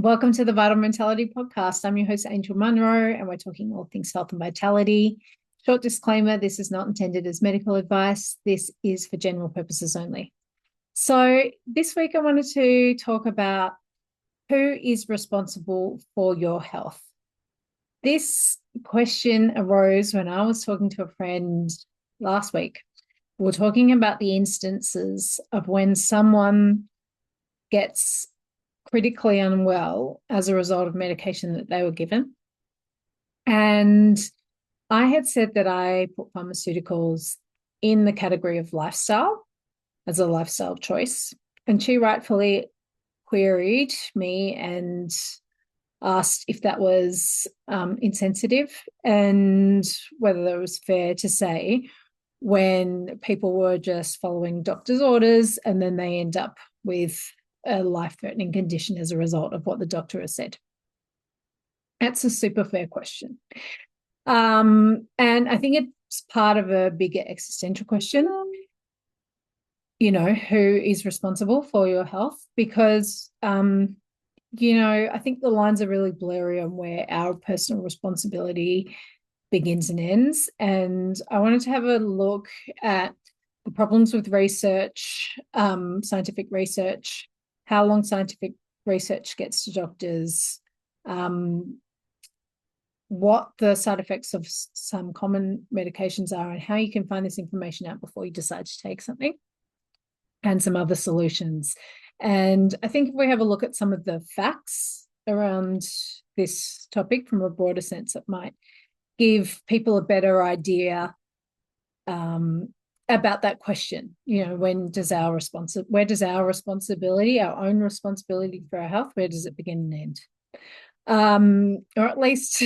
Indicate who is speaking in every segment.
Speaker 1: Welcome to the Vital Mentality Podcast. I'm your host, Angel Munro, and we're talking all things health and vitality. Short disclaimer, this is not intended as medical advice. This is for general purposes only. So this week I wanted to talk about who is responsible for your health. This question arose when I was talking to a friend last week. We were talking about the instances of when someone gets critically unwell as a result of medication that they were given. And I had said that I put pharmaceuticals in the category of lifestyle as a lifestyle choice. And she rightfully queried me and asked if that was insensitive and whether it was fair to say when people were just following doctor's orders and then they end up with a life-threatening condition as a result of what the doctor has said. That's a super fair question. And I think it's part of a bigger existential question, who is responsible for your health? Because, I think the lines are really blurry on where our personal responsibility begins and ends. And I wanted to have a look at the problems with research, scientific research, how long scientific research gets to doctors, what the side effects of some common medications are, and how you can find this information out before you decide to take something, and some other solutions. And I think if we have a look at some of the facts around this topic from a broader sense, it might give people a better idea about that question. Where does our responsibility, our own responsibility for our health, where does it begin and end? Or at least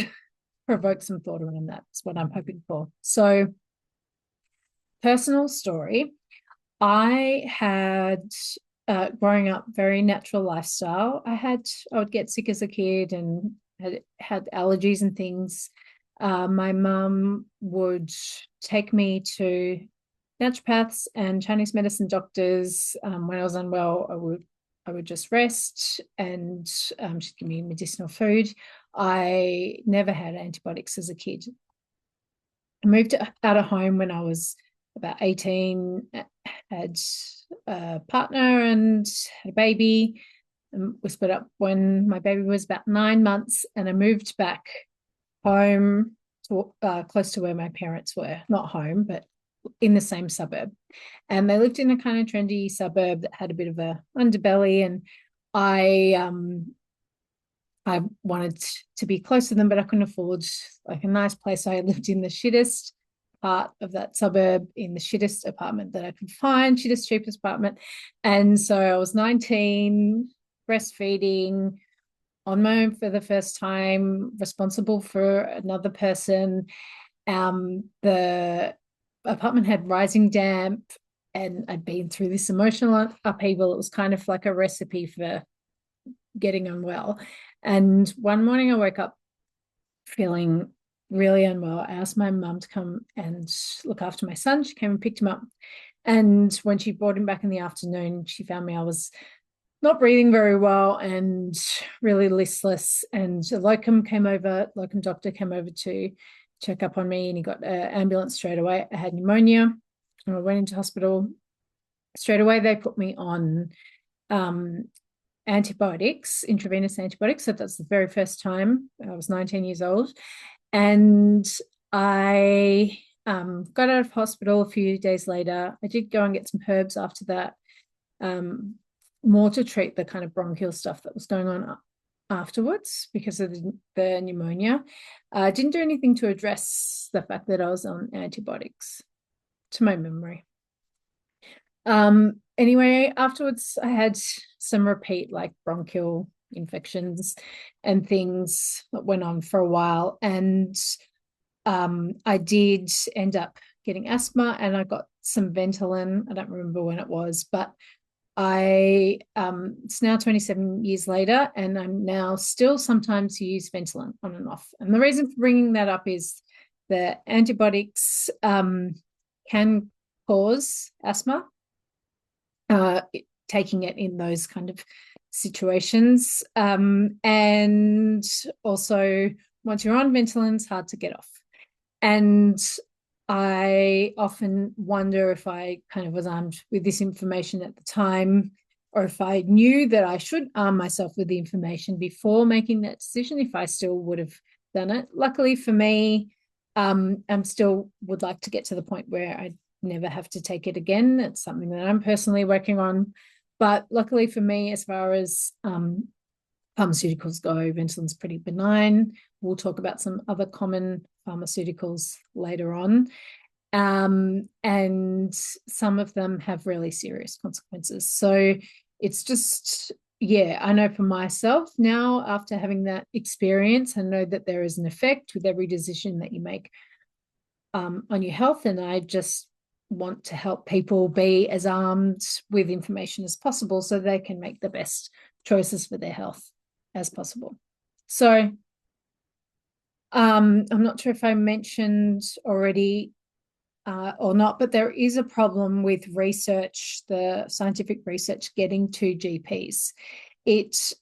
Speaker 1: provoke some thought around that. That's what I'm hoping for. So, personal story. I had, growing up, very natural lifestyle. I would get sick as a kid and had allergies and things. My mum would take me to naturopaths and Chinese medicine doctors. When I was unwell, I would just rest, and she'd give me medicinal food. I never had antibiotics as a kid. I moved out of home when I was about 18, had a partner and had a baby. And we split up when my baby was about 9 months, and I moved back home to close to where my parents were. Not home, but in the same suburb. And they lived in a kind of trendy suburb that had a bit of a underbelly, and I wanted to be close to them, but I couldn't afford like a nice place. So I lived in the shittest part of that suburb, in the shittest apartment that I could find, shittest, cheapest apartment. And so I was 19, breastfeeding, on my own for the first time, responsible for another person. The apartment had rising damp, and I'd been through this emotional upheaval. It was kind of like a recipe for getting unwell. And one morning I woke up feeling really unwell. I asked my mum to come and look after my son. She came and picked him up. And when she brought him back in the afternoon, she found me. I was not breathing very well and really listless. And a locum doctor came over to check up on me, and he got an ambulance straight away. I had pneumonia, and I went into hospital. Straight away, they put me on antibiotics, intravenous antibiotics. So that's the very first time. I was 19 years old. And I got out of hospital a few days later. I did go and get some herbs after that, more to treat the kind of bronchial stuff that was going on afterwards because of the pneumonia. I didn't do anything to address the fact that I was on antibiotics, to my memory. Anyway, afterwards, I had some repeat like bronchial infections and things that went on for a while. And I did end up getting asthma, and I got some Ventolin. I don't remember when it was, but it's now 27 years later, and I'm now still sometimes use Ventolin on and off. And the reason for bringing that up is the antibiotics can cause asthma, taking it in those kind of situations. And also, once you're on Ventolin, it's hard to get off. And I often wonder if I kind of was armed with this information at the time, or if I knew that I should arm myself with the information before making that decision, if I still would have done it. Luckily for me, I'm still would like to get to the point where I never have to take it again. It's something that I'm personally working on. But luckily for me, as far as pharmaceuticals go, Ventolin's pretty benign. We'll talk about some other common pharmaceuticals later on. And some of them have really serious consequences. So it's just, yeah, I know for myself now, after having that experience, I know that there is an effect with every decision that you make on your health. And I just want to help people be as armed with information as possible so they can make the best choices for their health as possible. So I'm not sure if I mentioned already or not, but there is a problem with research, the scientific research getting to GPs. It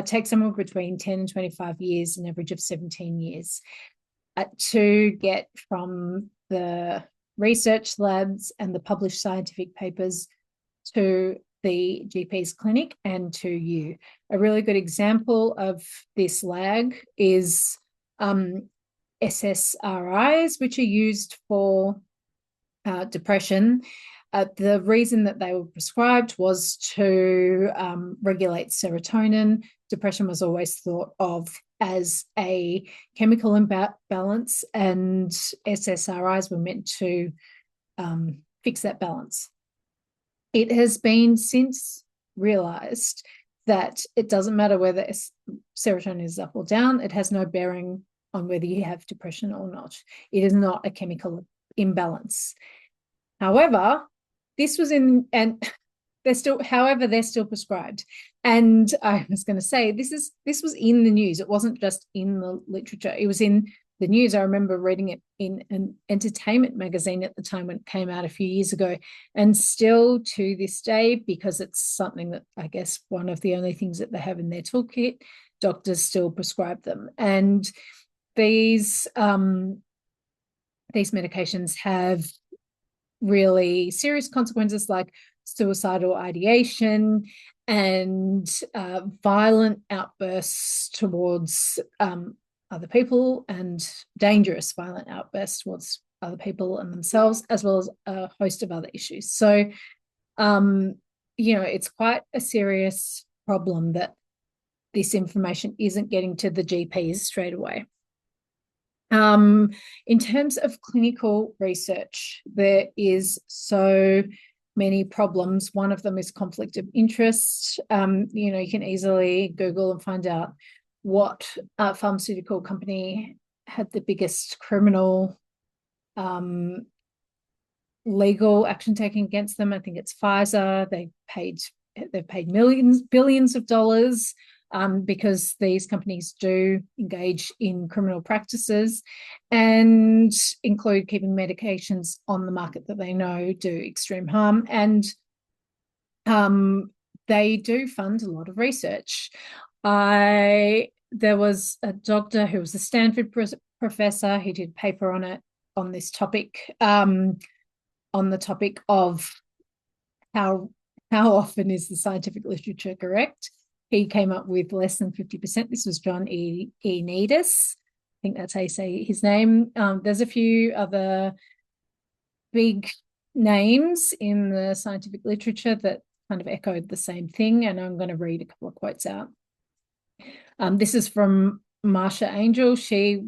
Speaker 1: takes somewhere between 10 and 25 years, an average of 17 years, to get from the research labs and the published scientific papers to the GP's clinic and to you. A really good example of this lag is SSRIs, which are used for depression. The reason that they were prescribed was to regulate serotonin. Depression was always thought of as a chemical imbalance, and SSRIs were meant to fix that balance. It has been since realized that it doesn't matter whether serotonin is up or down. It has no bearing on whether you have depression or not. It is not a chemical imbalance. However, this was in, and they're still prescribed. And I was going to say, this was in the news. It wasn't just in the literature. It was in the news. I remember reading it in an entertainment magazine at the time when it came out a few years ago. And still to this day, because it's something that I guess one of the only things that they have in their toolkit, doctors still prescribe them. And these medications have really serious consequences like suicidal ideation and violent outbursts towards other people, and dangerous violent outbursts towards other people and themselves, as well as a host of other issues. So, it's quite a serious problem that this information isn't getting to the GPs straight away. In terms of clinical research, there is so many problems. One of them is conflict of interest. You can easily Google and find out what pharmaceutical company had the biggest criminal legal action taken against them. I think it's Pfizer. They've paid billions of dollars because these companies do engage in criminal practices and include keeping medications on the market that they know do extreme harm. And they do fund a lot of research. There was a doctor who was a Stanford professor who did a paper on this topic, on the topic of how often is the scientific literature correct. He came up with less than 50%. This was John E. Needis. I think that's how you say his name. There's a few other big names in the scientific literature that kind of echoed the same thing, and I'm going to read a couple of quotes out. This is from Marsha Angel. She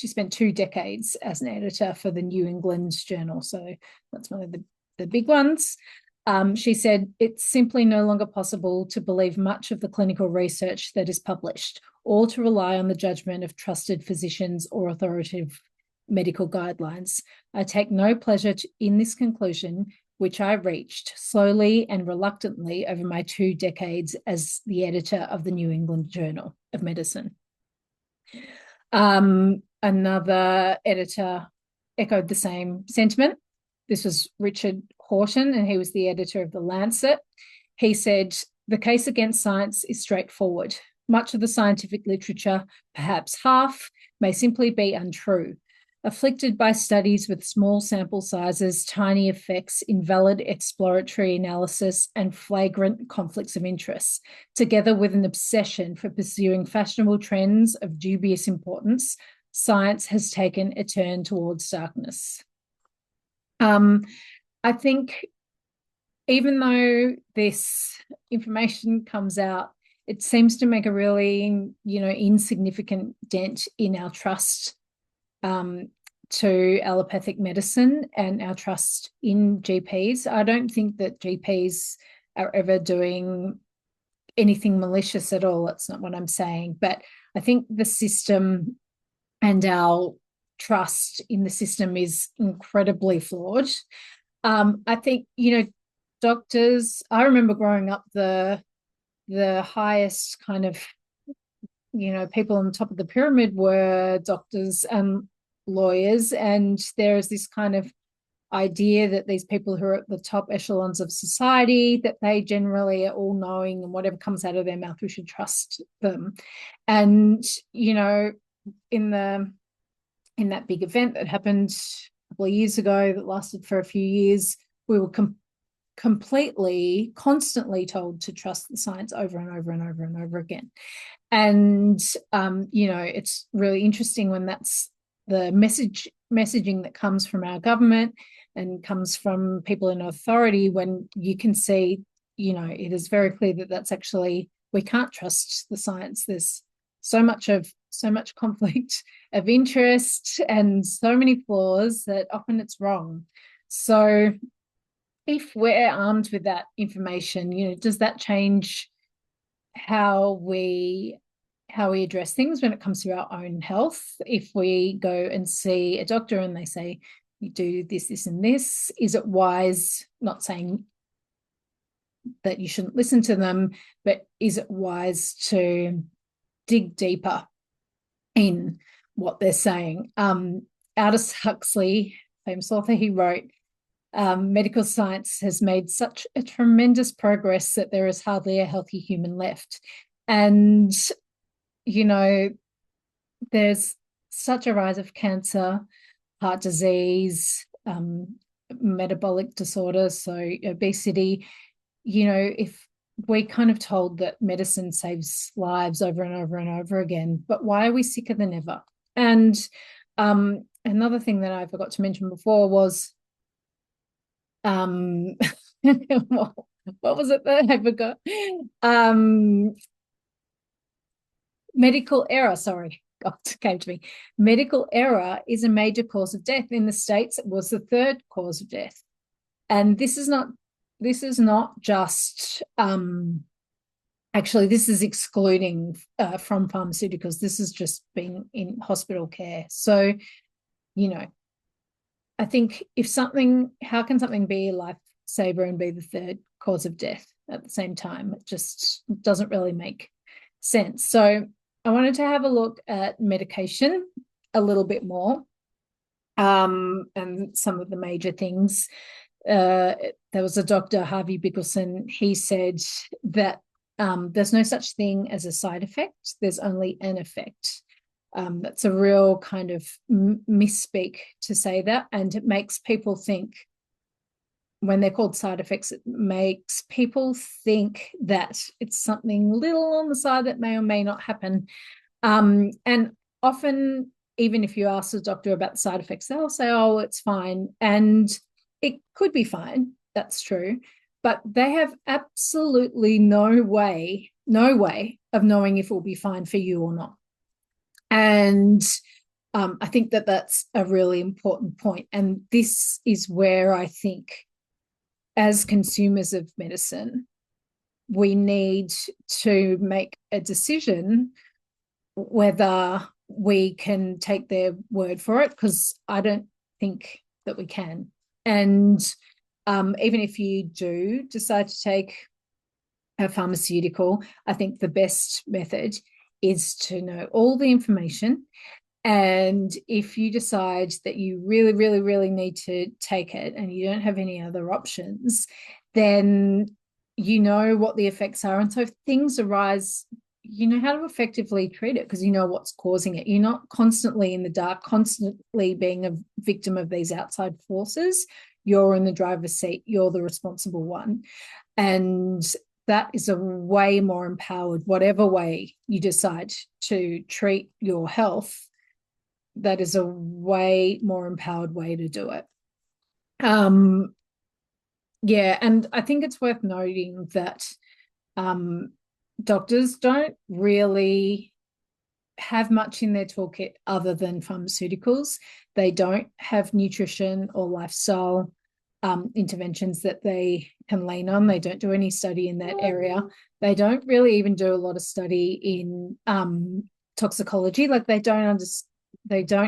Speaker 1: spent 2 decades as an editor for the New England Journal, so that's one of the big ones. She said, it's simply no longer possible to believe much of the clinical research that is published, or to rely on the judgment of trusted physicians or authoritative medical guidelines. I take no pleasure in this conclusion, which I reached slowly and reluctantly over my 2 decades as the editor of the New England Journal of Medicine. Another editor echoed the same sentiment. This was Richard Horton, and he was the editor of The Lancet. He said, the case against science is straightforward. Much of the scientific literature, perhaps half, may simply be untrue. Afflicted by studies with small sample sizes, tiny effects, invalid exploratory analysis, and flagrant conflicts of interest, together with an obsession for pursuing fashionable trends of dubious importance, science has taken a turn towards darkness. I think even though this information comes out, it seems to make a really, insignificant dent in our trust to allopathic medicine and our trust in GPs. I don't think that GPs are ever doing anything malicious at all. That's not what I'm saying. But I think the system and our trust in the system is incredibly flawed. I think, doctors, I remember growing up, the highest kind of, people on the top of the pyramid were doctors and lawyers. And there is this kind of idea that these people who are at the top echelons of society, that they generally are all knowing, and whatever comes out of their mouth, we should trust them. And, in that big event that happened a couple of years ago that lasted for a few years, we were constantly told to trust the science over and over and over and over again. And, it's really interesting when that's the messaging that comes from our government and comes from people in authority, when you can see, it is very clear that that's actually, we can't trust the science. There's so much conflict of interest and so many flaws that often it's wrong. So if we're armed with that information, does that change how we address things when it comes to our own health? If we go and see a doctor and they say, you do this, this, and this, is it wise, not saying that you shouldn't listen to them, but is it wise to dig deeper in what they're saying? Aldous Huxley, famous author, he wrote, medical science has made such a tremendous progress that there is hardly a healthy human left. And, there's such a rise of cancer, heart disease, metabolic disorders, so obesity. If we're kind of told that medicine saves lives over and over and over again, but why are we sicker than ever? And another thing that I forgot to mention before was, what was it that I forgot? Medical error, sorry. God, came to me. Medical error is a major cause of death. In the States, it was the third cause of death. And this is not just actually, this is excluding from pharmaceuticals. This is just being in hospital care. So, I think how can something be a lifesaver and be the third cause of death at the same time? It just doesn't really make sense. So I wanted to have a look at medication a little bit more, and some of the major things. There was a Dr. Harvey Bickelson. He said that there's no such thing as a side effect. There's only an effect. That's a real kind of misspeak to say that, and it makes people think, when they're called side effects, it makes people think that it's something little on the side that may or may not happen. And often, even if you ask the doctor about the side effects, they'll say, oh, it's fine. And it could be fine. That's true. But they have absolutely no way of knowing if it will be fine for you or not. And I think that that's a really important point. And this is where I think, as consumers of medicine, we need to make a decision whether we can take their word for it, because I don't think that we can. And even if you do decide to take a pharmaceutical, I think the best method is to know all the information. And if you decide that you really, really, really need to take it and you don't have any other options, then you know what the effects are. And so if things arise, you know how to effectively treat it because you know what's causing it. You're not constantly in the dark, constantly being a victim of these outside forces. You're in the driver's seat. You're the responsible one. And that is a way more empowered, whatever way you decide to treat your health, that is a way more empowered way to do it. Yeah, and I think it's worth noting that doctors don't really have much in their toolkit other than pharmaceuticals. They don't have nutrition or lifestyle interventions that they can lean on. They don't do any study in that area. They don't really even do a lot of study in toxicology. Like they don't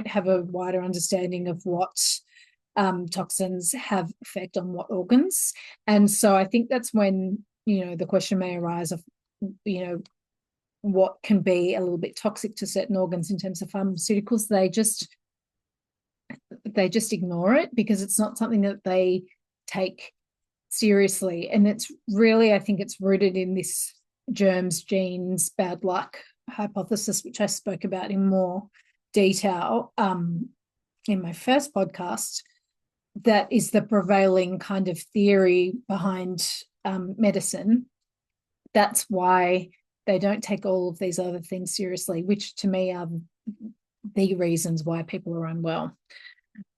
Speaker 1: have a wider understanding of what toxins have effect on what organs. And so I think that's when, the question may arise of, what can be a little bit toxic to certain organs in terms of pharmaceuticals. They just ignore it because it's not something that they take seriously. And it's really, I think it's rooted in this germs, genes, bad luck hypothesis, which I spoke about in more detail in my first podcast. That is the prevailing kind of theory behind medicine. That's why they don't take all of these other things seriously, which to me are the reasons why people are unwell.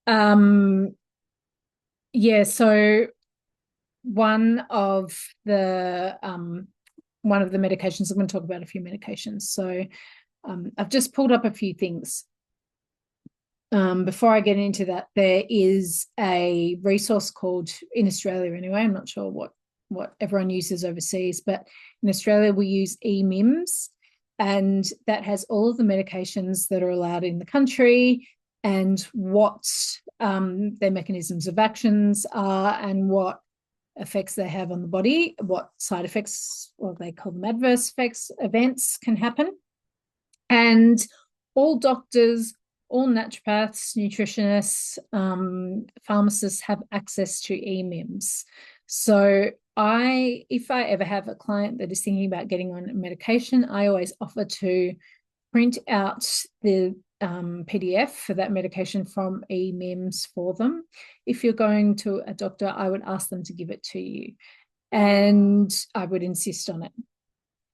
Speaker 1: So one of the medications, I'm going to talk about a few medications. So I've just pulled up a few things. Before I get into that, there is a resource called, in Australia anyway, I'm not sure what everyone uses overseas, but in Australia we use eMIMS, and that has all of the medications that are allowed in the country and what their mechanisms of actions are and what effects they have on the body, what side effects, or they call them adverse effects, events can happen. And all doctors, all naturopaths, nutritionists, pharmacists have access to eMIMS. So if I ever have a client that is thinking about getting on a medication, I always offer to print out the PDF for that medication from eMIMS for them. If you're going to a doctor, I would ask them to give it to you, and I would insist on it.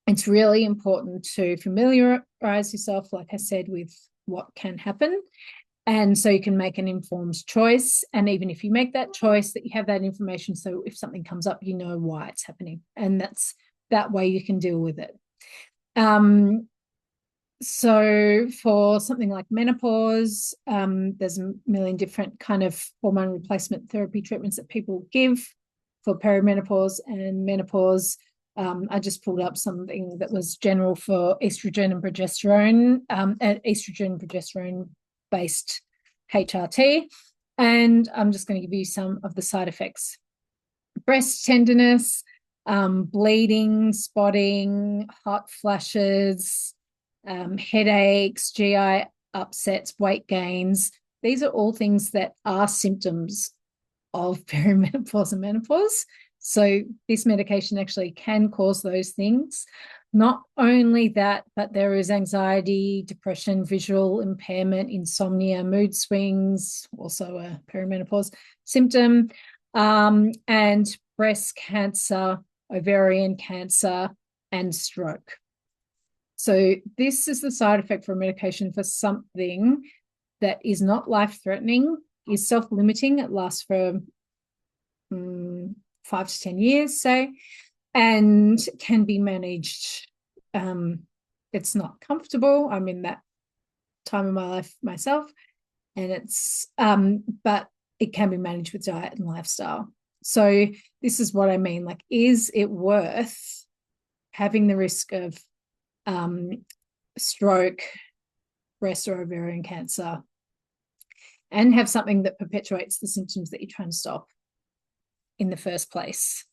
Speaker 1: It's really important to familiarize yourself, like I said, with what can happen. And so you can make an informed choice. And even if you make that choice, that you have that information. So if something comes up, you know why it's happening. And that way you can deal with it. So for something like menopause, there's a million different kind of hormone replacement therapy treatments that people give for perimenopause and menopause. I just pulled up something that was general for estrogen and progesterone, based HRT. And I'm just going to give you some of the side effects. Breast tenderness, bleeding, spotting, hot flashes, headaches, GI upsets, weight gains. These are all things that are symptoms of perimenopause and menopause. So this medication actually can cause those things. Not only that, but there is anxiety, depression, visual impairment, insomnia, mood swings, also a perimenopause symptom, and breast cancer, ovarian cancer, and stroke. So this is the side effect for a medication for something that is not life-threatening, is self-limiting. It lasts for 5 to 10 years, say, and can be managed. It's not comfortable. I'm in that time of my life myself, and it's but it can be managed with diet and lifestyle. So this is what I mean. Like, is it worth having the risk of stroke, breast or ovarian cancer, and have something that perpetuates the symptoms that you're trying to stop in the first place?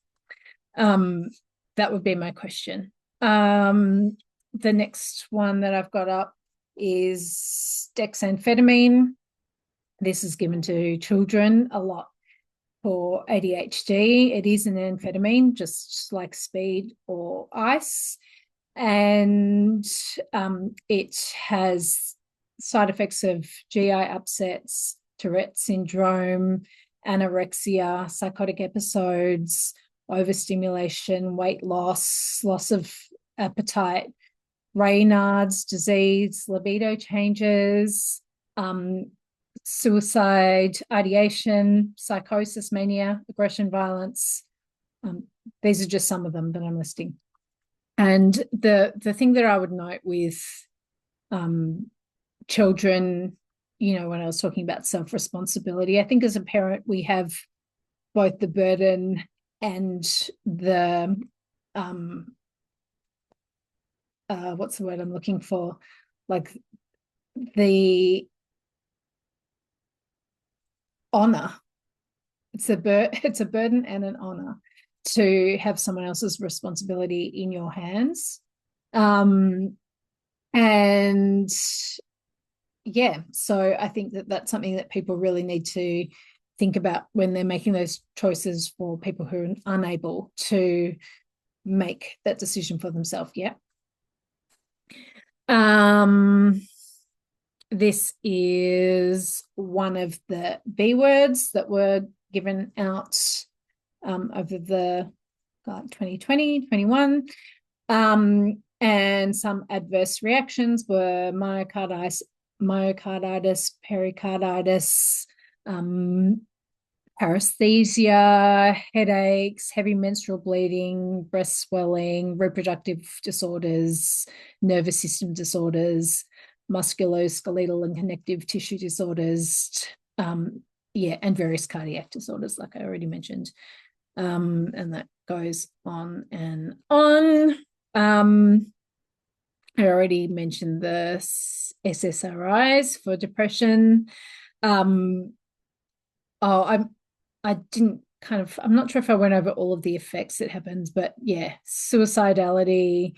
Speaker 1: That would be my question. The next one that I've got up is dexamphetamine. This is given to children a lot. for ADHD. It is an amphetamine, just like speed or ice. And it has side effects of GI upsets, Tourette syndrome, anorexia, psychotic episodes, overstimulation, weight loss, loss of appetite, Raynaud's disease, libido changes, suicide, ideation, psychosis, mania, aggression, violence. These are just some of them that I'm listing. And the thing that I would note with children, when I was talking about self-responsibility, I think as a parent, we have both the burden and the what's the word I'm looking for? Like the honor. It's a burden and an honor to have someone else's responsibility in your hands. And yeah, so I think that that's something that people really need to think about when they're making those choices for people who are unable to make that decision for themselves. Yeah. This is one of the B words that were given out over the 2020, 21. And some adverse reactions were myocarditis, pericarditis, paresthesia, headaches, heavy menstrual bleeding, breast swelling, reproductive disorders, nervous system disorders, musculoskeletal and connective tissue disorders, and various cardiac disorders, like I already mentioned. And that goes on and on. I already mentioned the SSRIs for depression. I'm not sure if I went over all of the effects that happens, but yeah, suicidality,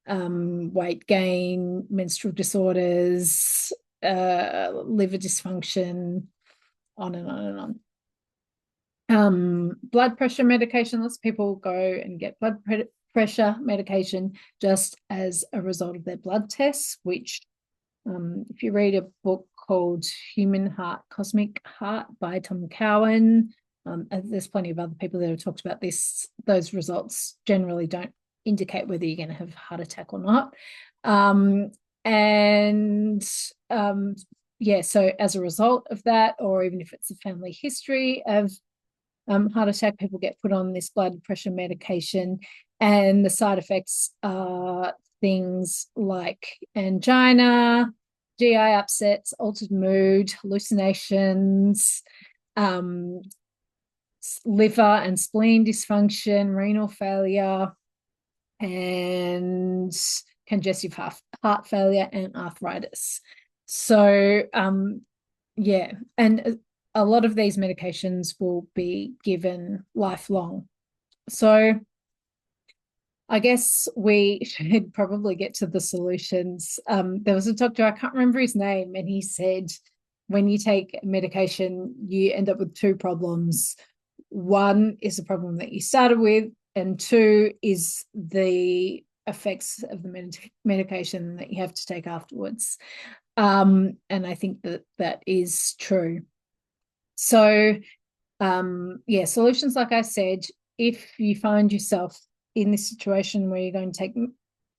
Speaker 1: weight gain, menstrual disorders, liver dysfunction, on and on and on. Blood pressure medication, lots of people go and get blood pressure medication just as a result of their blood tests, which if you read a book called Human Heart, Cosmic Heart by Cowan, there's plenty of other people that have talked about this. Those results generally don't indicate whether you're going to have a heart attack or not. So as a result of that, or even if it's a family history of heart attack, people get put on this blood pressure medication, and the side effects are things like angina, GI upsets, altered mood, hallucinations, liver and spleen dysfunction, renal failure, and congestive heart failure and arthritis. So, and a lot of these medications will be given lifelong. So I guess we should probably get to the solutions. There was a doctor, I can't remember his name, and he said, when you take medication, you end up with two problems. One is the problem that you started with, and two is the effects of the medication that you have to take afterwards. And I think that is true. So, solutions, like I said, if you find yourself in this situation where you're going to take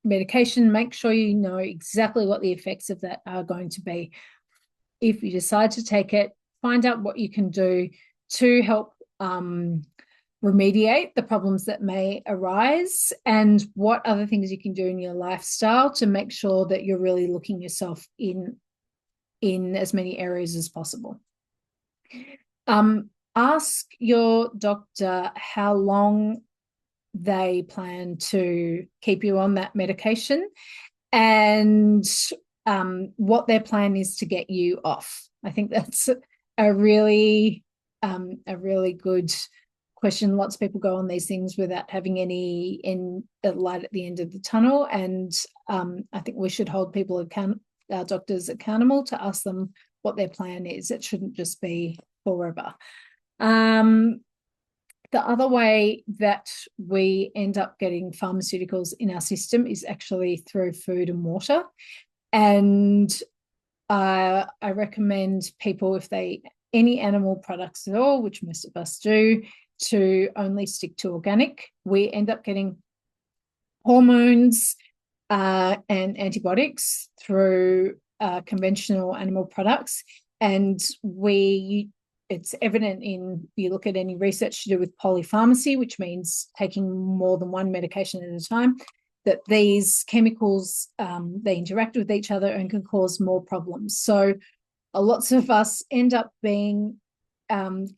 Speaker 1: medication, make sure you know exactly what the effects of that are going to be. If you decide to take it, find out what you can do to help remediate the problems that may arise, and what other things you can do in your lifestyle to make sure that you're really looking yourself in as many areas as possible. Ask your doctor how long they plan to keep you on that medication, and what their plan is to get you off. I think that's a really good question. Lots of people go on these things without having any light at the end of the tunnel, and I think we should hold our doctors accountable to ask them what their plan is. It shouldn't just be forever. The other way that we end up getting pharmaceuticals in our system is actually through food and water. And I recommend people, if they any animal products at all, which most of us do, to only stick to organic. We end up getting hormones and antibiotics through conventional animal products. And it's evident you look at any research to do with polypharmacy, which means taking more than one medication at a time, that these chemicals, they interact with each other and can cause more problems. So lots of us can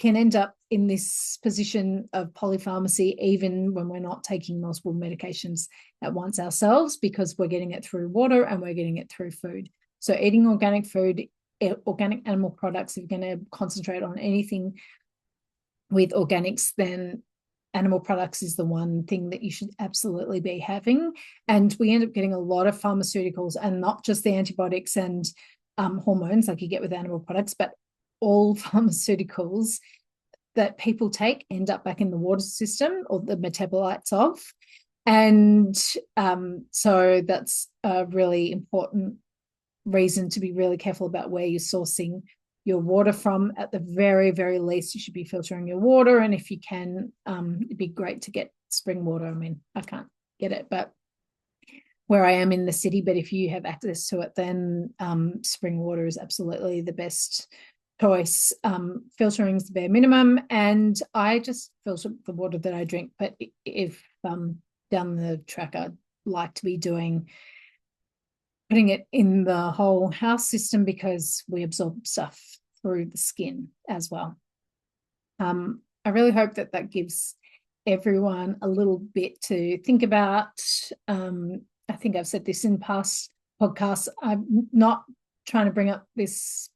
Speaker 1: end up in this position of polypharmacy even when we're not taking multiple medications at once ourselves, because we're getting it through water and we're getting it through food. So eating organic food, organic animal products, if you're going to concentrate on anything with organics, then animal products is the one thing that you should absolutely be having. And we end up getting a lot of pharmaceuticals, and not just the antibiotics and hormones like you get with animal products, but all pharmaceuticals that people take end up back in the water system, or the metabolites of. And so that's a really important reason to be really careful about where you're sourcing your water from. At the very, very least, you should be filtering your water. And if you can, it'd be great to get spring water. I mean, I can't get it, but where I am in the city, but if you have access to it, then spring water is absolutely the best choice. Filtering is the bare minimum, and I just filter the water that I drink. But if down the track, I'd like to be putting it in the whole house system, because we absorb stuff through the skin as well. I really hope that gives everyone a little bit to think about. I think I've said this in past podcasts. I'm not trying to bring up these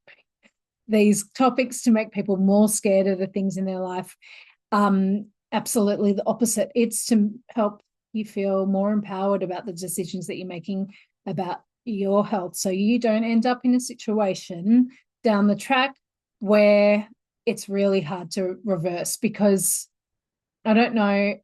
Speaker 1: topics to make people more scared of the things in their life. Absolutely the opposite. It's to help you feel more empowered about the decisions that you're making about your health, so you don't end up in a situation down the track where it's really hard to reverse. Because I don't know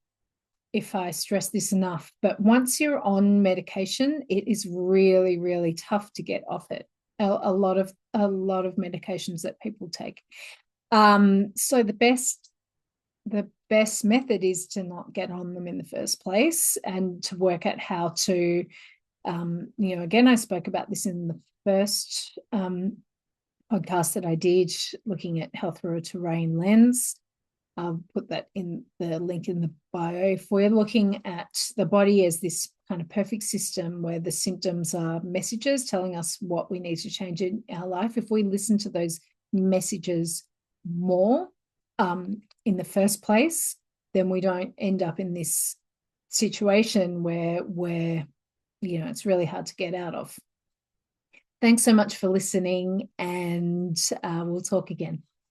Speaker 1: if I stress this enough, but once you're on medication, it is really, really tough to get off it. A lot of medications that people take. So the best method is to not get on them in the first place, and to work out how to, again, I spoke about this in the first podcast that I did, looking at health through a terrain lens. I'll put that in the link in the bio. If we're looking at the body as this kind of perfect system where the symptoms are messages telling us what we need to change in our life, if we listen to those messages more in the first place, then we don't end up in this situation where it's really hard to get out of. Thanks so much for listening, and we'll talk again.